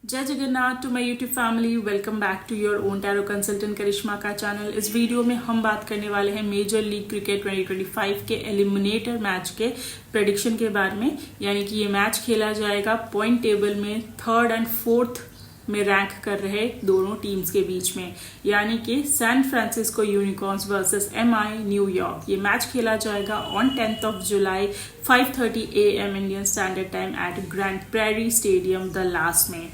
जय Jagannath to my YouTube family. Welcome back to your own tarot consultant Karishma का channel. इस video में हम बात करने वाले हैं मेजर लीग क्रिकेट 2025 के एलिमिनेटर मैच के प्रेडिक्शन के बारे में। यानी कि ये मैच खेला जाएगा पॉइंट टेबल में थर्ड एंड फोर्थ में रैंक कर रहे दोनों टीम्स के बीच में, यानी कि San Francisco Unicorns versus MI New York. ये मैच खेला जाएगा on 10 July 5:30 AM Indian Standard Time at Grand Prairie Stadium Dallas में।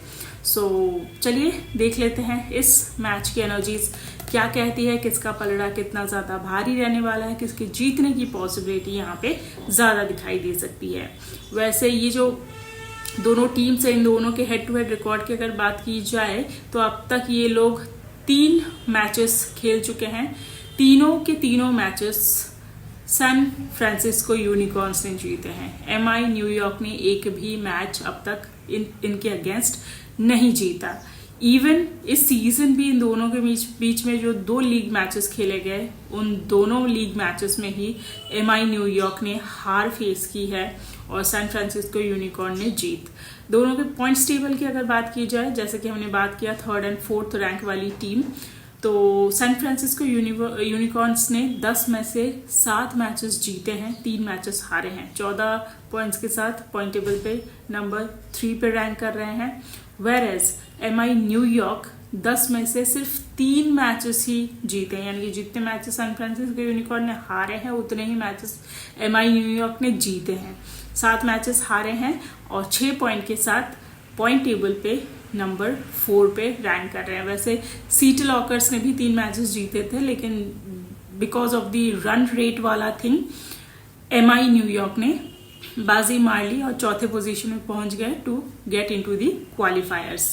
चलिए देख लेते हैं इस मैच की एनर्जीज क्या कहती है, किसका पलड़ा कितना ज्यादा भारी रहने वाला है, किसके जीतने की पॉसिबिलिटी यहाँ पे ज्यादा दिखाई दे सकती है। वैसे ये जो दोनों टीम्स है, इन दोनों के हेड टू हेड रिकॉर्ड की अगर बात की जाए तो अब तक ये लोग 3 मैचेस खेल चुके हैं। तीनों के तीनों मैचेस सैन फ्रांसिस्को यूनिकॉर्न्स ने जीते हैं। MI न्यूयॉर्क ने एक भी मैच अब तक इनके अगेंस्ट नहीं जीता। इवन इस सीजन भी इन दोनों के बीच में जो 2 लीग मैचेस खेले गए, उन दोनों लीग मैचेस में ही MI न्यूयॉर्क ने हार फेस की है और सैन फ्रांसिस्को यूनिकॉर्न ने जीत। दोनों के पॉइंट्स टेबल की अगर बात की जाए, जैसे कि हमने बात किया थर्ड एंड फोर्थ रैंक वाली टीम, तो सैन फ्रांसिस्को यूनिकॉर्न्स ने 10 में से 7 मैचेस जीते हैं, 3 मैचेस हारे हैं। 14 पॉइंट्स के साथ पॉइंट टेबल पे नंबर 3 पे रैंक कर रहे हैं। वेयरएज MI न्यूयॉर्क 10 में से सिर्फ 3 मैचेस ही जीते हैं, यानी कि जितने मैचेस सैन फ्रांसिस्को यूनिकॉर्न ने हारे हैं उतने ही मैचेस MI न्यूयॉर्क ने जीते हैं। 7 मैचेस हारे हैं और 6 पॉइंट के साथ पॉइंट टेबल पे नंबर 4 पे रैंक कर रहे हैं। वैसे सीटल हॉकर्स ने भी 3 मैचेस जीते थे, लेकिन because of the run rate वाला थिंग MI न्यूयॉर्क ने बाजी मार ली और चौथे पोजीशन में पहुंच गए to get into the qualifiers.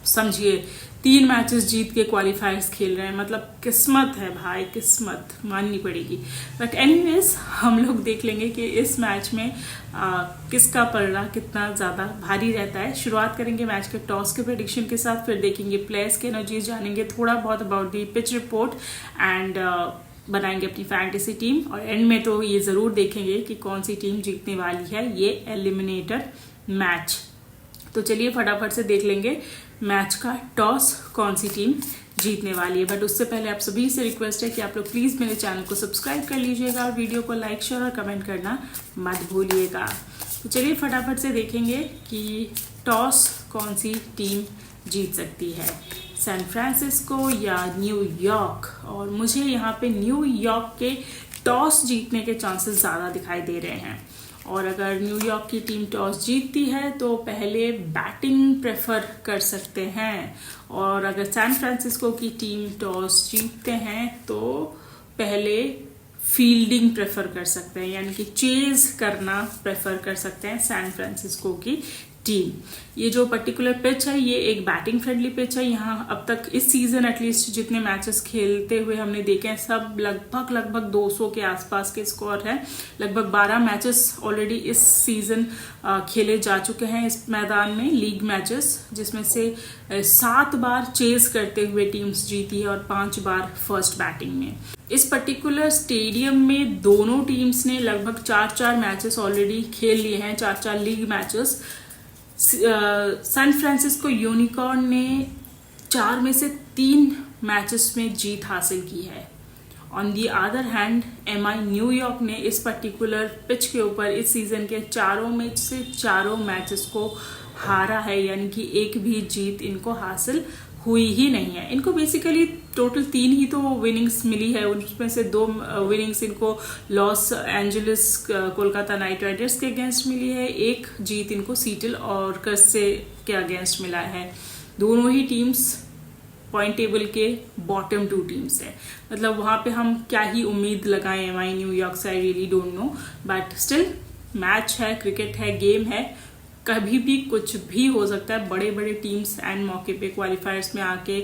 समझिए 3 मैचेस जीत के क्वालिफायर्स खेल रहे हैं, मतलब किस्मत है भाई, किस्मत माननी पड़ेगी। बट एनीवेज हम लोग देख लेंगे कि इस मैच में किसका पलड़ा कितना ज़्यादा भारी रहता है। शुरुआत करेंगे मैच के टॉस के प्रेडिक्शन के साथ, फिर देखेंगे प्लेयर्स के एनर्जीज, जानेंगे थोड़ा बहुत about the pitch report and बनाएंगे अपनी फैंटेसी टीम, और एंड में तो ये ज़रूर देखेंगे कि कौन सी टीम जीतने वाली है ये एलिमिनेटर मैच। तो चलिए फटाफट से देख लेंगे मैच का टॉस कौन सी टीम जीतने वाली है। बट उससे पहले आप सभी से रिक्वेस्ट है कि आप लोग प्लीज़ मेरे चैनल को सब्सक्राइब कर लीजिएगा और वीडियो को लाइक शेयर और कमेंट करना मत भूलिएगा। तो चलिए फटाफट से देखेंगे कि टॉस कौन सी टीम जीत सकती है, सैन फ्रांसिस्को या न्यूयॉर्क। और मुझे यहाँ पे न्यूयॉर्क के टॉस जीतने के चांसेस ज़्यादा दिखाई दे रहे हैं। और अगर न्यूयॉर्क की टीम टॉस जीतती है तो पहले बैटिंग प्रेफर कर सकते हैं, और अगर सैन फ्रांसिस्को की टीम टॉस जीतते हैं तो पहले फील्डिंग प्रेफर कर सकते हैं, यानी कि चेज करना प्रेफर कर सकते हैं सैन फ्रांसिस्को की टीम। ये जो पर्टिकुलर पिच है ये एक बैटिंग फ्रेंडली पिच है। यहाँ अब तक इस सीजन एटलीस्ट जितने मैचेस खेलते हुए हमने देखे हैं सब लगभग 200 के आसपास के स्कोर है। लगभग 12 मैचेस ऑलरेडी इस सीजन खेले जा चुके हैं इस मैदान में, लीग मैचेस, जिसमें से 7 बार चेज करते हुए टीम्स जीती है और 5 बार फर्स्ट बैटिंग में। इस पर्टिकुलर स्टेडियम में दोनों टीम्स ने लगभग 4-4 मैचेस ऑलरेडी खेल लिए हैं, 4-4 league matches. San Francisco Unicorn ने 4 में से 3 मैचेस में जीत हासिल की है। On the other hand MI New York ने इस पर्टिकुलर पिच के ऊपर इस सीजन के 4 में से 4 मैचेस को हारा है, यानी कि एक भी जीत इनको हासिल हुई ही नहीं है। इनको बेसिकली टोटल 3 ही तो विनिंग्स मिली है, उसमें से 2 विनिंग्स इनको Los Angeles Kolkata night Riders के अगेंस्ट मिली है, 1 जीत इनको सीटल और कर्से के अगेंस्ट मिला है। दोनों ही टीम्स पॉइंट टेबल के बॉटम 2 टीम्स है, मतलब वहां पे हम क्या ही उम्मीद लगाएं MI न्यूयॉर्क से, I really don't know. But still match है, क्रिकेट है, गेम है, कभी भी कुछ भी हो सकता है। बड़े बड़े टीम्स एंड मौके पे क्वालिफायर्स में आके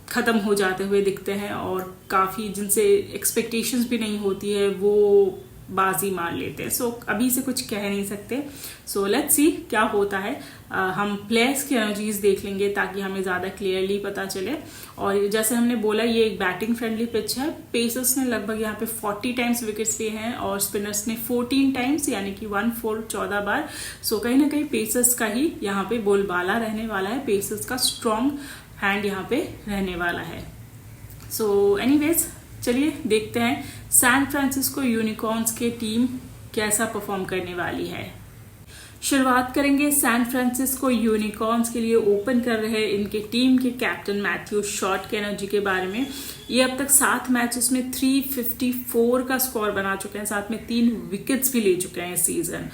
खत्म हो जाते हुए दिखते हैं, और काफ़ी जिनसे एक्सपेक्टेशंस भी नहीं होती है वो बाजी मार लेते हैं। सो अभी से कुछ कह नहीं सकते। सो लेट्स सी क्या होता है। हम प्लेयर्स की एनर्जीज देख लेंगे ताकि हमें ज़्यादा क्लियरली पता चले। और जैसे हमने बोला, ये एक बैटिंग फ्रेंडली पिच है। पेसर्स ने लगभग यहाँ पे 40 टाइम्स विकेट्स लिए हैं और स्पिनर्स ने 14 टाइम्स, यानी कि 1/4 14 बार। सो कहीं ना कहीं पेसर्स का ही यहाँ पे बोलबाला रहने वाला है, पेसर्स का स्ट्रॉन्ग हैंड यहाँ पे रहने वाला है। सो एनीवेज, चलिए देखते हैं सैन फ्रांसिस्को यूनिकॉर्न्स की टीम कैसा परफॉर्म करने वाली है। शुरुआत करेंगे सैन फ्रांसिस्को यूनिकॉर्न्स के लिए ओपन कर रहे इनके टीम के कैप्टन मैथ्यू शॉर्ट के एनर्जी के बारे में। ये अब तक 7 मैचेस में 354 का स्कोर बना चुके हैं, साथ में 3 विकेट्स भी ले चुके हैं इस सीजन।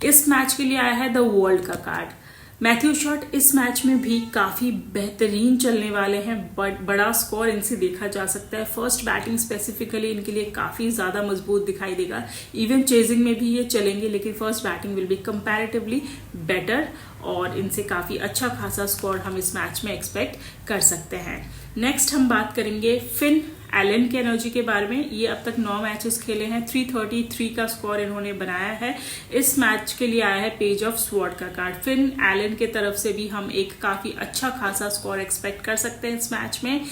इस मैच के लिए आया है द वर्ल्ड का कार्ड। मैथ्यू शॉर्ट इस मैच में भी काफी बेहतरीन चलने वाले हैं, बड़ा स्कोर इनसे देखा जा सकता है। फर्स्ट बैटिंग स्पेसिफिकली इनके लिए काफी ज्यादा मजबूत दिखाई देगा। इवन चेजिंग में भी ये चलेंगे, लेकिन first batting will be comparatively better और इनसे काफी अच्छा खासा स्कोर हम इस मैच में एक्सपेक्ट कर सकते हैं। नेक्स्ट हम बात करेंगे फिन एलन के एनर्जी के बारे में। ये अब तक 9 मैचेस खेले हैं, 333 का स्कोर इन्होंने बनाया है। इस मैच के लिए आया है पेज ऑफ स्वॉर्ड का कार्ड। फिन एलन के तरफ से भी हम एक काफी अच्छा खासा स्कोर एक्सपेक्ट कर सकते हैं इस मैच में।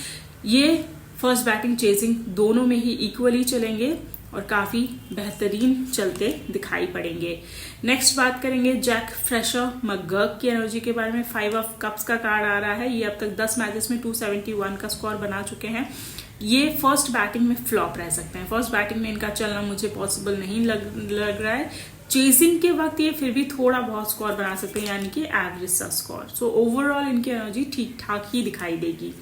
ये फर्स्ट बैटिंग चेजिंग दोनों में ही इक्वली चलेंगे और काफी बेहतरीन चलते दिखाई पड़ेंगे। नेक्स्ट बात करेंगे जैक फ्रेशर मगर्क की एनर्जी के बारे में। 5 ऑफ कप्स का कार्ड आ रहा है। ये अब तक 10 मैचेस में 271 का स्कोर बना चुके हैं। ये फर्स्ट बैटिंग में फ्लॉप रह सकते हैं। फर्स्ट बैटिंग में इनका चलना मुझे पॉसिबल नहीं लग रहा है। चेजिंग के वक्त ये फिर भी थोड़ा बहुत स्कोर बना सकते हैं, यानी कि एवरेज सा स्कोर। सो ओवरऑल इनकी एनर्जी ठीक ठाक ही दिखाई देगी।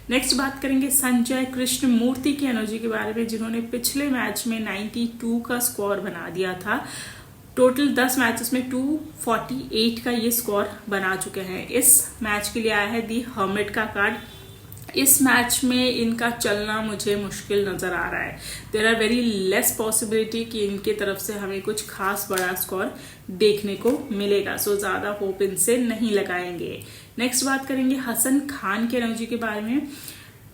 नेक्स्ट बात करेंगे संजय कृष्ण मूर्ति की एनर्जी के बारे में, जिन्होंने पिछले मैच में 92 का स्कोर बना दिया था। टोटल 10 मैचेस में 248 का ये स्कोर बना चुके हैं। इस मैच के लिए आया है दी हर्मिट का कार्ड। इस मैच में इनका चलना मुझे मुश्किल नजर आ रहा है। There are very less possibility कि इनके तरफ से हमें कुछ खास बड़ा स्कोर देखने को मिलेगा। सो ज्यादा होप इनसे नहीं लगाएंगे। नेक्स्ट बात करेंगे हसन खान के एनर्जी के बारे में।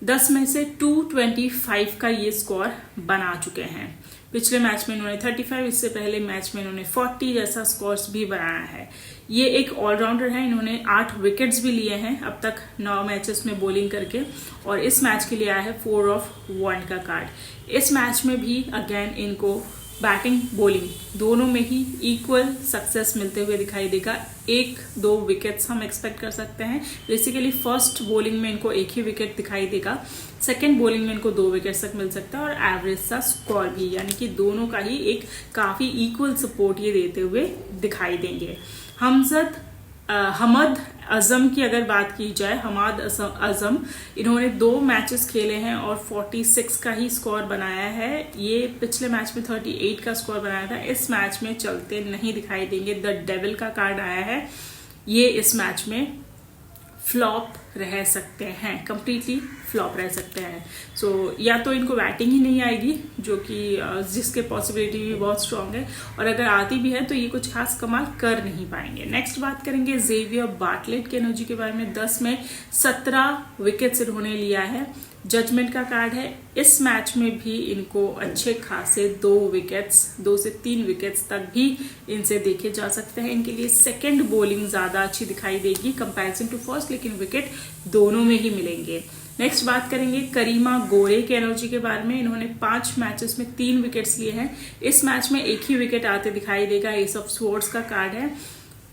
10 में से 225 का ये स्कोर बना चुके हैं। पिछले मैच में इन्होंने 35, इससे पहले मैच में इन्होंने 40 जैसा स्कोर्स भी बनाया है। ये एक ऑलराउंडर है। इन्होंने 8 विकेट्स भी लिए हैं अब तक 9 मैचेस में बॉलिंग करके, और इस मैच के लिए आया है 4 ऑफ 1 का कार्ड। इस मैच में भी अगेन इनको बैटिंग बॉलिंग दोनों में ही इक्वल सक्सेस मिलते हुए दिखाई देगा। 1-2 विकेट्स हम एक्सपेक्ट कर सकते हैं। बेसिकली फर्स्ट बॉलिंग में इनको 1 ही विकेट दिखाई देगा, सेकेंड बॉलिंग में इनको 2 विकेट तक मिल सकता है, और एवरेज सा स्कोर भी, यानी कि दोनों का ही एक काफी इक्वल सपोर्ट ये देते हुए दिखाई देंगे। हमद अजम की अगर बात की जाए, हमाद अजम, इन्होंने 2 मैचेस खेले हैं और 46 का ही स्कोर बनाया है। ये पिछले मैच में 38 का स्कोर बनाया था। इस मैच में चलते नहीं दिखाई देंगे। द डेविल का कार्ड आया है। ये इस मैच में फ्लॉप रह सकते हैं, कंप्लीटली फ्लॉप रह सकते हैं। सो या तो इनको बैटिंग ही नहीं आएगी, जो कि जिसके पॉसिबिलिटी भी बहुत स्ट्रांग है, और अगर आती भी है तो ये कुछ खास कमाल कर नहीं पाएंगे। नेक्स्ट बात करेंगे जेवियर बार्टलेट की एनर्जी के बारे में। 10 में 17 विकेट्स इन्होंने लिया है। जजमेंट का कार्ड है। इस मैच में भी इनको अच्छे खासे 2 से 3 विकेट्स तक भी इनसे देखे जा सकते हैं। इनके लिए सेकंड बॉलिंग ज्यादा अच्छी दिखाई देगी कंपैरिजन टू फर्स्ट, लेकिन विकेट दोनों में ही मिलेंगे। नेक्स्ट बात करेंगे करीमा गोरे के एनर्जी के बारे में। इन्होंने 5 मैचेस में 3 विकेट्स लिए हैं। इस मैच में 1 ही विकेट आते दिखाई देगा। एस ऑफ स्वॉर्ड्स का कार्ड है।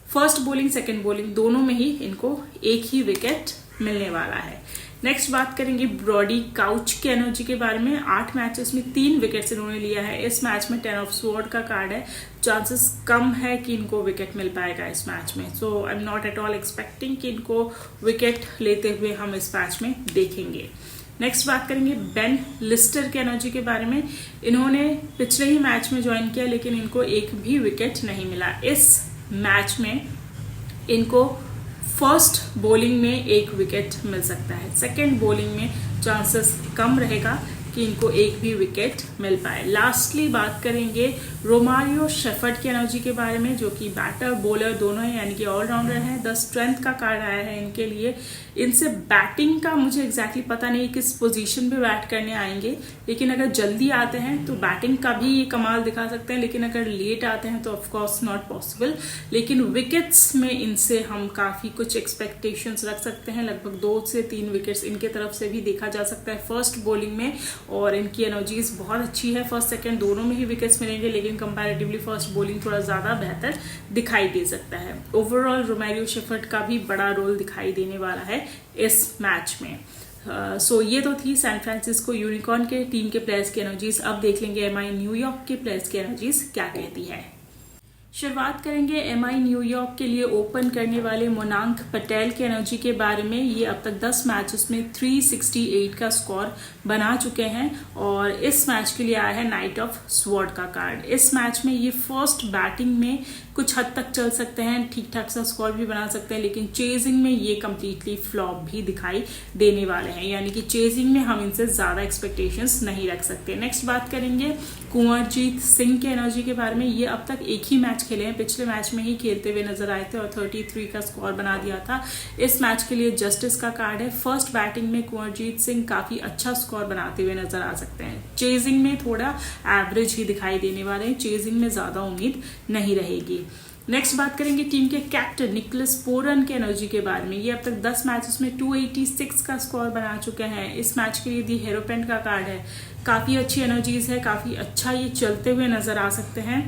फर्स्ट बॉलिंग सेकंड बॉलिंग दोनों में ही इनको 1 ही विकेट मिलने वाला है। नेक्स्ट बात करेंगे ब्रॉडी काउच के एनर्जी के बारे में। 8 मैचेस में 3 विकेट्स इन्होंने लिया है। इस मैच में 10 ऑफ स्वॉर्ड का कार्ड है। चांसेस कम है कि इनको विकेट मिल पाएगा इस मैच में। So I am not at all expecting कि इनको विकेट लेते हुए हम इस मैच में देखेंगे। नेक्स्ट बात करेंगे बेन लिस्टर के एनर्जी के बारे में। इन्होंने पिछले ही मैच में ज्वाइन किया, लेकिन इनको 1 भी विकेट नहीं मिला। इस मैच में इनको फर्स्ट बॉलिंग में 1 विकेट मिल सकता है। सेकेंड बॉलिंग में चांसेस कम रहेगा कि इनको एक भी विकेट मिल पाए। लास्टली बात करेंगे रोमारियो शेफर्ड की एनर्जी के बारे में, जो कि बैटर बॉलर दोनों हैं, यानी कि ऑलराउंडर हैं। 10 स्ट्रेंथ का कार्ड आया है इनके लिए। इनसे बैटिंग का मुझे एग्जैक्टली पता नहीं किस पोजीशन पे बैट करने आएंगे, लेकिन अगर जल्दी आते हैं तो बैटिंग का भी ये कमाल दिखा सकते हैं, लेकिन अगर लेट आते हैं तो ऑफकोर्स नॉट पॉसिबल। लेकिन विकेट्स में इनसे हम काफ़ी कुछ एक्सपेक्टेशंस रख सकते हैं। लगभग 2 से 3 विकेट्स इनके तरफ से भी देखा जा सकता है फर्स्ट बॉलिंग में, और इनकी एनर्जीज बहुत अच्छी है। फर्स्ट सेकंड दोनों में ही विकेट्स मिलेंगे, लेकिन कंपैरेटिवली फर्स्ट बॉलिंग थोड़ा ज़्यादा बेहतर दिखाई दे सकता है। ओवरऑल रोमारियो शेफर्ड का भी बड़ा रोल दिखाई देने वाला है इस मैच में। सो ये तो थी सैन फ्रांसिस्को यूनिकॉर्न के टीम के प्लेयर्स की एनर्जीज। अब देख लेंगे MI न्यूयॉर्क के प्लेयर्स की एनर्जीज क्या कहती है। शुरुआत करेंगे MI न्यूयॉर्क के लिए ओपन करने वाले मोनांक पटेल की एनर्जी के बारे में। ये अब तक 10 मैचेस में 368 का स्कोर बना चुके हैं, और इस मैच के लिए आया है नाइट ऑफ स्वॉर्ड का कार्ड। इस मैच में ये फर्स्ट बैटिंग में कुछ हद तक चल सकते हैं, ठीक ठाक सा स्कोर भी बना सकते हैं, लेकिन चेजिंग में ये कंप्लीटली फ्लॉप भी दिखाई देने वाले हैं, यानी कि चेजिंग में हम इनसे ज्यादा एक्सपेक्टेशंस नहीं रख सकते। नेक्स्ट बात करेंगे कुंवरजीत सिंह के एनर्जी के बारे में। ये अब तक एक ही मैच खेले हैं, पिछले मैच में ही खेलते हुए नजर आए थे और 33 का स्कोर बना दिया था। इस मैच के लिए जस्टिस का कार्ड है। फर्स्ट बैटिंग में कुंवरजीत सिंह काफी अच्छा स्कोर बनाते हुए नजर आ सकते हैं। चेजिंग में थोड़ा एवरेज ही दिखाई देने वाले हैं, चेजिंग में ज्यादा उम्मीद नहीं रहेगी। नेक्स्ट बात करेंगे टीम के कैप्टन निकोलस पूरन के एनर्जी के बारे में। ये अब तक 10 मैचेस में 286 का स्कोर बना चुके हैं। इस मैच के लिए दी हेरोपेंट का कार्ड है। काफी अच्छी एनर्जीज है, काफी अच्छा ये चलते हुए नजर आ सकते हैं।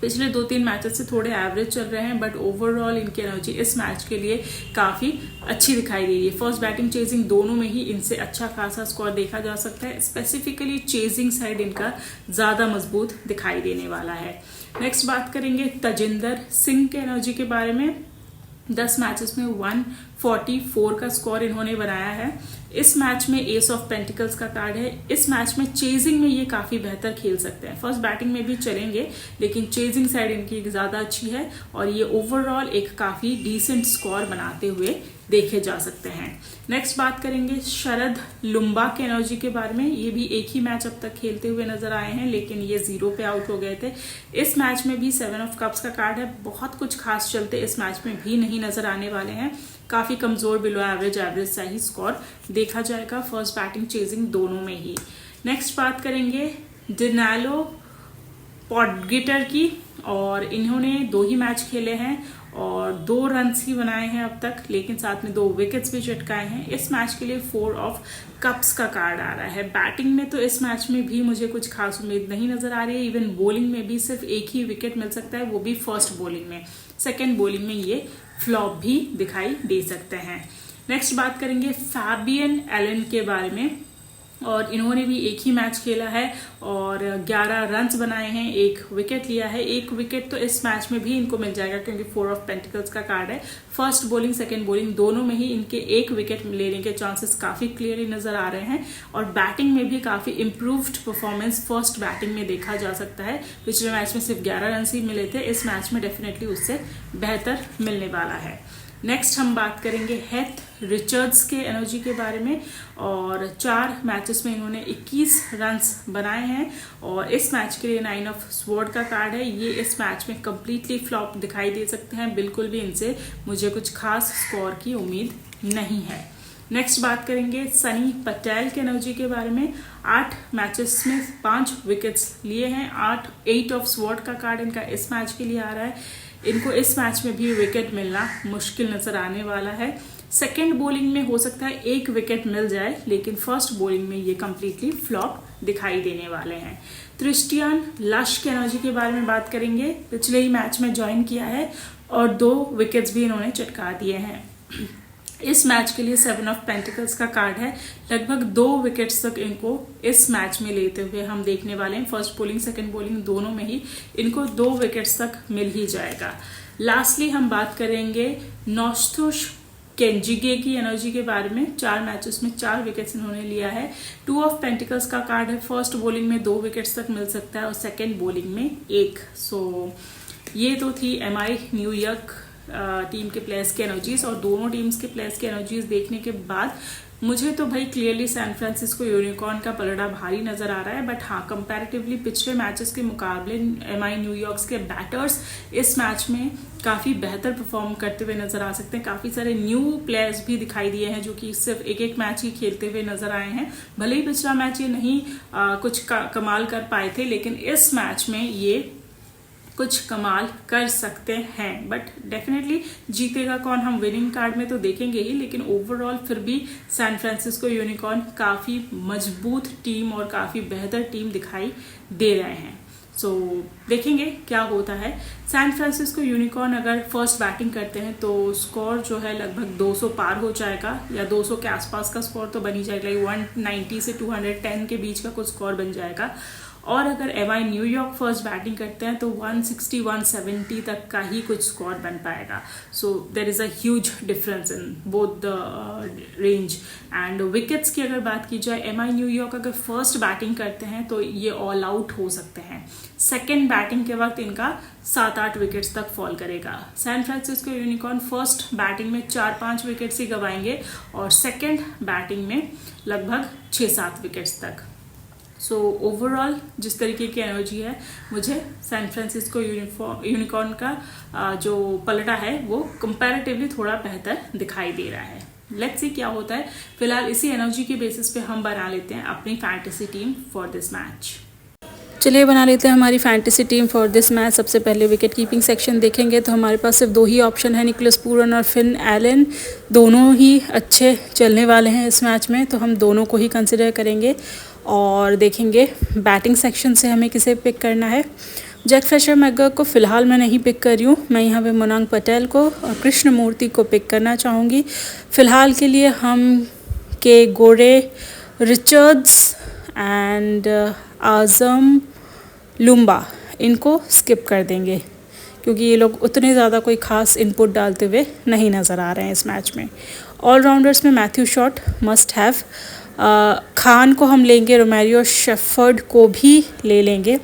पिछले 2-3 मैचेस से थोड़े एवरेज चल रहे हैं, बट ओवरऑल इनकी एनर्जी इस मैच के लिए काफी अच्छी दिखाई दे रही है। फर्स्ट बैटिंग चेजिंग दोनों में ही इनसे अच्छा खासा स्कोर देखा जा सकता है। स्पेसिफिकली चेजिंग साइड इनका ज्यादा मजबूत दिखाई देने वाला है। नेक्स्ट बात करेंगे तजिंदर सिंह के एनर्जी के बारे में। 10 मैचेस में 144 का स्कोर इन्होंने बनाया है। इस मैच में एस ऑफ पेंटिकल्स का कार्ड है। इस मैच में चेजिंग में ये काफी बेहतर खेल सकते हैं। फर्स्ट बैटिंग में भी चलेंगे, लेकिन चेजिंग साइड इनकी ज्यादा अच्छी है, और ये ओवरऑल एक काफी डिसेंट स्कोर बनाते हुए देखे जा सकते हैं। नेक्स्ट बात करेंगे शरद लुम्बा के एनर्जी के बारे में। ये भी एक ही मैच अब तक खेलते हुए नजर आए हैं, लेकिन ये 0 पे आउट हो गए थे। इस मैच में भी 7 ऑफ कप्स का कार्ड है। बहुत कुछ खास चलते इस मैच में भी नहीं नजर आने वाले हैं। काफी कमजोर बिलो एवरेज सा ही स्कोर देखा जाएगा फर्स्ट बैटिंग चेजिंग दोनों में ही। नेक्स्ट बात करेंगे डिनालो पॉडगिटर की, और इन्होंने 2 ही मैच खेले हैं और 2 रन ही बनाए हैं अब तक, लेकिन साथ में 2 विकेट्स भी चटकाए हैं। इस मैच के लिए 4 ऑफ कप्स का कार्ड आ रहा है। बैटिंग में तो इस मैच में भी मुझे कुछ खास उम्मीद नहीं नजर आ रही है। इवन बॉलिंग में भी सिर्फ एक ही विकेट मिल सकता है, वो भी फर्स्ट बॉलिंग में। सेकेंड बॉलिंग में ये फ्लॉप भी दिखाई दे सकते हैं। नेक्स्ट बात करेंगे फैबियन एलन के बारे में, और इन्होंने भी एक ही मैच खेला है और 11 रन्स बनाए हैं, 1 विकेट लिया है। 1 विकेट तो इस मैच में भी इनको मिल जाएगा, क्योंकि 4 ऑफ पेंटिकल्स का कार्ड है। फर्स्ट बॉलिंग सेकंड बॉलिंग दोनों में ही इनके 1 विकेट लेने के चांसेस काफी क्लियरली नजर आ रहे हैं, और बैटिंग में भी काफी इंप्रूव्ड परफॉर्मेंस फर्स्ट बैटिंग में देखा जा सकता है। पिछले मैच में सिर्फ 11 रन ही मिले थे, इस मैच में डेफिनेटली उससे बेहतर मिलने वाला है। नेक्स्ट हम बात करेंगे हेथ रिचर्ड्स के एनर्जी के बारे में, और 4 मैचेस में इन्होंने 21 रन्स बनाए हैं, और इस मैच के लिए 9 ऑफ स्वॉर्ड का कार्ड है। ये इस मैच में कंप्लीटली फ्लॉप दिखाई दे सकते हैं। बिल्कुल भी इनसे मुझे कुछ खास स्कोर की उम्मीद नहीं है। नेक्स्ट बात करेंगे सनी पटेल के एनर्जी के बारे में। 8 मैचेस में 5 विकेट्स लिए हैं। 8 ऑफ स्वॉर्ड का कार्ड इनका इस मैच के लिए आ रहा है। इनको इस मैच में भी विकेट मिलना मुश्किल नजर आने वाला है। सेकेंड बॉलिंग में हो सकता है 1 विकेट मिल जाए, लेकिन फर्स्ट बॉलिंग में ये कंप्लीटली फ्लॉप दिखाई देने वाले हैं। क्रिस्टियन लश के एनर्जी के बारे में बात करेंगे। पिछले ही मैच में ज्वाइन किया है और 2 विकेट्स भी इन्होंने चटका दिए हैं। इस मैच के लिए 7 ऑफ पेंटिकल्स का कार्ड है। लगभग 2 विकेट्स तक इनको इस मैच में लेते हुए हम देखने वाले हैं। फर्स्ट बॉलिंग सेकंड बॉलिंग दोनों में ही इनको 2 विकेट्स तक मिल ही जाएगा। लास्टली हम बात करेंगे नोस्तुश केंजिगे की एनर्जी के बारे में। 4 मैचेस में 4 विकेट्स इन्होंने लिया है। 2 ऑफ पेंटिकल्स का कार्ड है। फर्स्ट बॉलिंग में 2 विकेट्स तक मिल सकता है और सेकेंड बॉलिंग में 1। सो ये तो थी MI न्यूयॉर्क टीम के प्लेयर्स की एनर्जीज, और दोनों टीम्स के प्लेयर्स की एनर्जीज देखने के बाद मुझे तो भाई क्लियरली सैन फ्रांसिस्को यूनिकॉर्न का पलड़ा भारी नजर आ रहा है, बट हाँ कंपैरेटिवली पिछले मैचेस के मुकाबले एमआई न्यूयॉर्क्स के बैटर्स इस मैच में काफ़ी बेहतर परफॉर्म करते हुए नजर आ सकते हैं। काफ़ी सारे न्यू प्लेयर्स भी दिखाई दिए हैं जो कि सिर्फ एक एक मैच ही खेलते हुए नजर आए हैं। भले ही पिछला मैच ये नहीं कुछ कमाल कर पाए थे, लेकिन इस मैच में ये कुछ कमाल कर सकते हैं। बट डेफिनेटली जीतेगा कौन, हम विनिंग कार्ड में तो देखेंगे ही, लेकिन ओवरऑल फिर भी सैन फ्रांसिस्को यूनिकॉर्न काफ़ी मजबूत टीम और काफ़ी बेहतर टीम दिखाई दे रहे हैं। सो देखेंगे क्या होता है। सैन फ्रांसिस्को यूनिकॉर्न अगर फर्स्ट बैटिंग करते हैं तो स्कोर जो है लगभग 200 पार हो जाएगा, या 200 के आसपास का स्कोर तो बन ही जाएगा, 190 से 210 के बीच का कुछ स्कोर बन जाएगा। और अगर एमआई न्यूयॉर्क फर्स्ट बैटिंग करते हैं तो 160-170 तक का ही कुछ स्कोर बन पाएगा। So there is a huge difference in both the range. And wickets की अगर बात की जाए, एमआई न्यूयॉर्क अगर फर्स्ट बैटिंग करते हैं तो ये ऑल आउट हो सकते हैं। सेकेंड बैटिंग के वक्त इनका 7-8 विकेट्स तक फॉल करेगा। San Francisco Unicorn first batting में 4-5 विकेट्स ही गंवाएंगे और सेकेंड बैटिंग में लगभग 6-7 विकेट्स तक। सो ओवरऑल जिस तरीके की एनर्जी है, मुझे सैन फ्रांसिस्को यूनिकॉर्न का जो पलटा है वो कंपैरेटिवली थोड़ा बेहतर दिखाई दे रहा है। लेट्स सी क्या होता है। फिलहाल इसी एनर्जी के बेसिस पे हम बना लेते हैं अपनी fantasy team for this match. चलिए बना लेते हैं हमारी fantasy team for this match. सबसे पहले विकेट कीपिंग सेक्शन देखेंगे तो हमारे पास सिर्फ 2 ही ऑप्शन है, निकोलस पूरन और फिन एलन। दोनों ही अच्छे चलने वाले हैं इस मैच में, तो हम दोनों को ही कंसिडर करेंगे और देखेंगे बैटिंग सेक्शन से हमें किसे पिक करना है। जैक फ्रेशर मैकगर्क को फ़िलहाल मैं नहीं पिक कर रही हूँ, मैं यहाँ पे मोनांग पटेल को और कृष्णमूर्ति को पिक करना चाहूँगी। फ़िलहाल के लिए हम के गोरे, रिचर्ड्स एंड आज़म लुम्बा इनको स्किप कर देंगे, क्योंकि ये लोग उतने ज़्यादा कोई ख़ास इनपुट डालते हुए नहीं नज़र आ रहे हैं इस मैच में। ऑलराउंडर्स में Matthew Short must have, Khan को हम लेंगे, रोमेरियो शेफर्ड को भी ले लेंगे।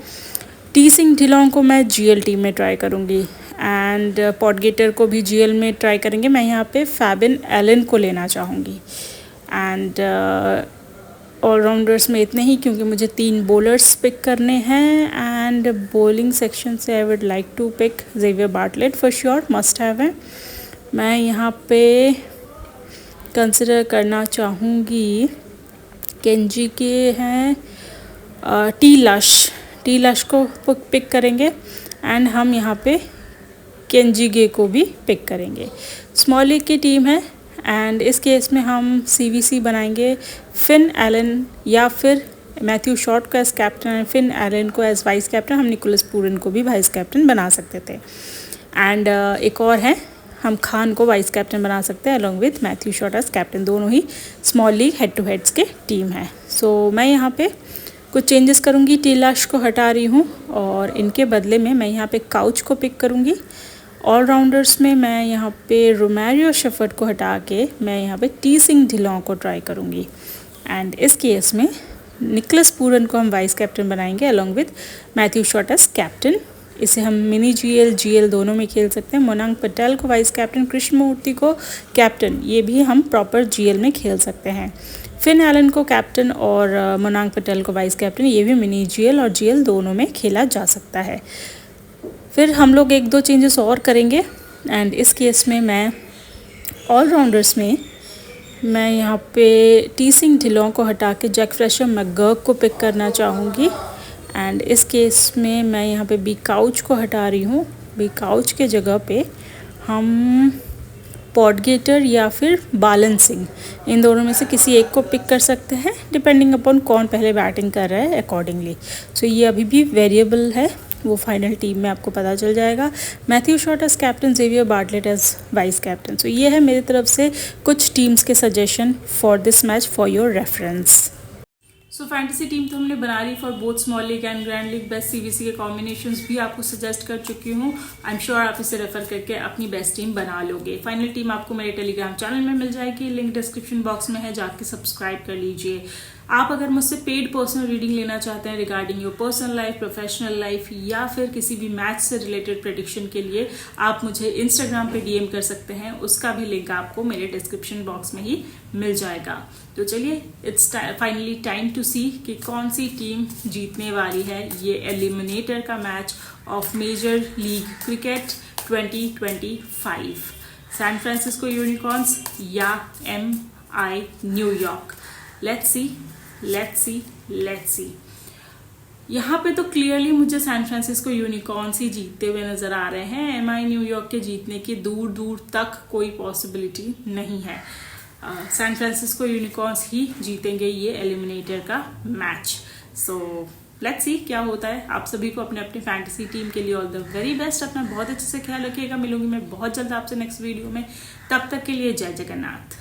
टी सिंह ढिलों को मैं जीएल टीम में ट्राई करूँगी एंड पॉडगेटर को भी जीएल में ट्राई करेंगे। मैं यहाँ पे फैबिन एलन को लेना चाहूँगी। एंड ऑलराउंडर्स में इतने ही, क्योंकि मुझे 3 बॉलर्स पिक करने हैं। एंड बॉलिंग सेक्शन से I would like to pick Xavier Bartlett for sure, must have है। मैं यहाँ पे कंसिडर करना चाहूँगी केंजी के हैं टी लश को पिक करेंगे एंड हम यहाँ पे केंजी गे को भी पिक करेंगे। स्मॉल लीग की टीम है एंड इस केस में हम सीवीसी बनाएंगे फिन एलन या फिर मैथ्यू शॉट को as captain and Finn Allen को एज वाइस कैप्टन। हम निकोलस पूरन को भी वाइस कैप्टन बना सकते थे। एंड एक और है, हम खान को वाइस कैप्टन बना सकते हैं along with Matthew Short as captain. दोनों ही small league head to heads के टीम है। सो मैं यहाँ पे कुछ चेंजेस करूँगी, टीलाश को हटा रही हूँ और इनके बदले में मैं यहाँ पे काउच को पिक करूँगी। ऑलराउंडर्स में मैं यहाँ पे रोमेरियो शेफर्ड को हटा के मैं यहाँ पे टी सिंह ढिलों को ट्राई करूँगी। एंड इस केस में निकोलस पूरन को हम वाइस कैप्टन बनाएंगे along with Matthew Short as captain. इसे हम मिनी जीएल दोनों में खेल सकते हैं। मोनांग पटेल को वाइस कैप्टन, कृष्णमूर्ति को कैप्टन, ये भी हम प्रॉपर जीएल में खेल सकते हैं। फिन एलन को कैप्टन और मोनांग पटेल को वाइस कैप्टन, ये भी मिनी जीएल और जीएल दोनों में खेला जा सकता है। फिर हम लोग 1-2 चेंजेस और करेंगे एंड इस केस में मैं ऑलराउंडर्स में मैं यहाँ पे टी सिंह ढिलों को हटा के जैक फ्रेशर मैकगर्क को पिक करना चाहूँगी। एंड इस केस में मैं यहाँ पे बी काउच को हटा रही हूँ। बी काउच के जगह पे हम पॉडगेटर या फिर बालन सिंह, इन दोनों में से किसी एक को पिक कर सकते हैं डिपेंडिंग अपॉन कौन पहले बैटिंग कर रहा है अकॉर्डिंगली। सो ये अभी भी वेरिएबल है, वो फाइनल टीम में आपको पता चल जाएगा। Matthew Short as captain, Xavier Bartlett as vice captain. So ये है मेरी तरफ से कुछ टीम्स के suggestion for this match for your reference. So fantasy team तो हमने बना ली for both small league and grand league. Best CVC के कॉम्बिनेशंस भी आपको सजेस्ट कर चुकी हूँ। आई एम श्योर आप इसे रेफर करके अपनी बेस्ट टीम बना लोगे। फाइनल टीम आपको मेरे टेलीग्राम चैनल में मिल जाएगी, लिंक डिस्क्रिप्शन बॉक्स में है, जाके सब्सक्राइब कर लीजिए। आप अगर मुझसे पेड पर्सनल रीडिंग लेना चाहते हैं regarding your personal life, professional life या फिर किसी भी मैच से रिलेटेड प्रेडिक्शन के लिए आप मुझे इंस्टाग्राम पे डीएम कर सकते हैं। उसका भी लिंक आपको मेरे डिस्क्रिप्शन बॉक्स में ही मिल जाएगा। तो चलिए इट्स फाइनली टाइम टू सी कि कौन सी टीम जीतने वाली है ये एलिमिनेटर का match of major league cricket 2025, San Francisco Unicorns या MI न्यूयॉर्क। Let's see. यहाँ पे तो क्लियरली मुझे सैन फ्रांसिस्को यूनिकॉर्न्स ही जीतते हुए नजर आ रहे हैं। MI न्यूयॉर्क के जीतने की दूर दूर तक कोई पॉसिबिलिटी नहीं है। सैन फ्रांसिस्को यूनिकॉर्न्स ही जीतेंगे ये एलिमिनेटर का मैच। सो लेट्स सी क्या होता है। आप सभी को अपने अपने फैंटेसी टीम के लिए ऑल द वेरी बेस्ट। अपना बहुत अच्छे से ख्याल रखिएगा। मिलूंगी मैं बहुत जल्द आपसे नेक्स्ट वीडियो में। तब तक के लिए जय जगन्नाथ।